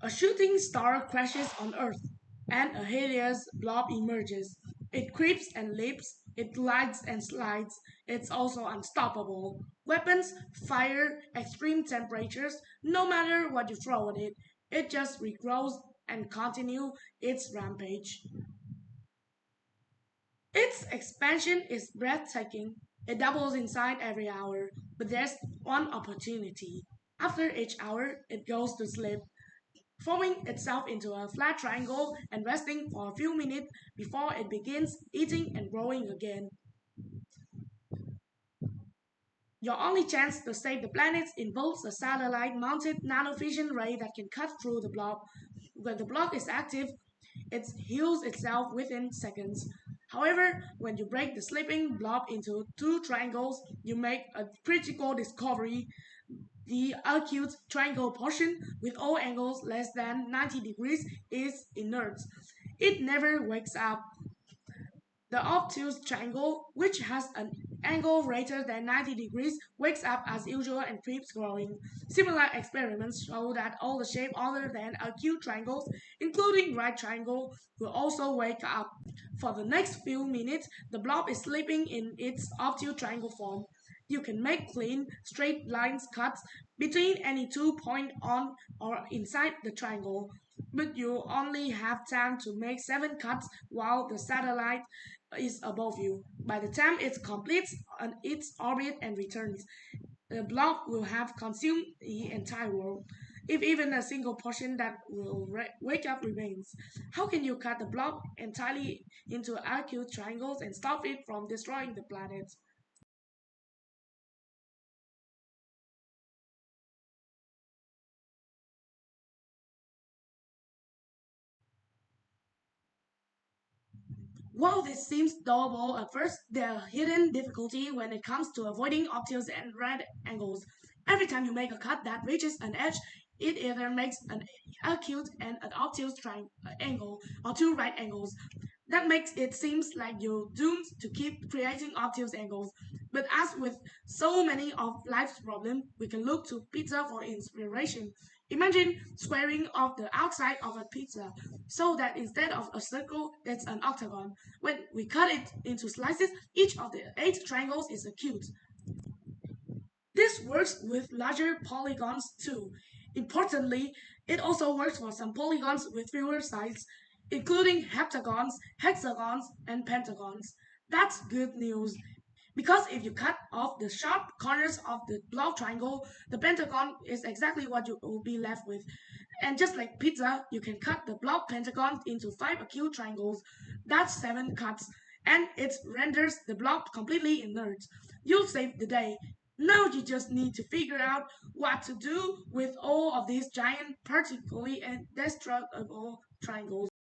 A shooting star crashes on Earth, and a hideous blob emerges. It creeps and leaps, it glides and slides, it's also unstoppable. Weapons, fire, extreme temperatures, no matter what you throw at it, it just regrows and continues its rampage. Its expansion is breathtaking. It doubles in size every hour, but there's one opportunity. After each hour, it goes to sleep, forming itself into a flat triangle and resting for a few minutes before it begins eating and growing again. Your only chance to save the planet involves a satellite mounted nanovision ray that can cut through the blob. When the blob is active, it heals itself within seconds. However, when you break the sleeping blob into two triangles, you make a critical discovery. The acute triangle portion, with all angles less than 90 degrees, is inert. It never wakes up. The obtuse triangle, which has an angle greater than 90 degrees, wakes up as usual and keeps growing. Similar experiments show that all the shapes other than acute triangles, including right triangle, will also wake up. For the next few minutes, the blob is sleeping in its obtuse triangle form. You can make clean, straight lines cuts between any two points on or inside the triangle, but you only have time to make 7 cuts while the satellite is above you. By the time it completes on its orbit and returns, the blob will have consumed the entire world. If even a single portion that will wake up remains, how can you cut the blob entirely into acute triangles and stop it from destroying the planet? While this seems doable at first, there are hidden difficulty when it comes to avoiding obtuse and right angles. Every time you make a cut that reaches an edge, it either makes an acute and an obtuse angle or two right angles. That makes it seems like you're doomed to keep creating obtuse angles. But as with so many of life's problems, we can look to pizza for inspiration. Imagine squaring off the outside of a pizza so that instead of a circle, it's an octagon. When we cut it into slices, each of the 8 triangles is acute. This works with larger polygons too. Importantly, it also works for some polygons with fewer sides, including heptagons, hexagons, and pentagons. That's good news. Because if you cut off the sharp corners of the block triangle, the pentagon is exactly what you will be left with. And just like pizza, you can cut the block pentagon into 5 acute triangles. That's 7 cuts. And it renders the block completely inert. You'll save the day. Now you just need to figure out what to do with all of these giant, particularly indestructible triangles.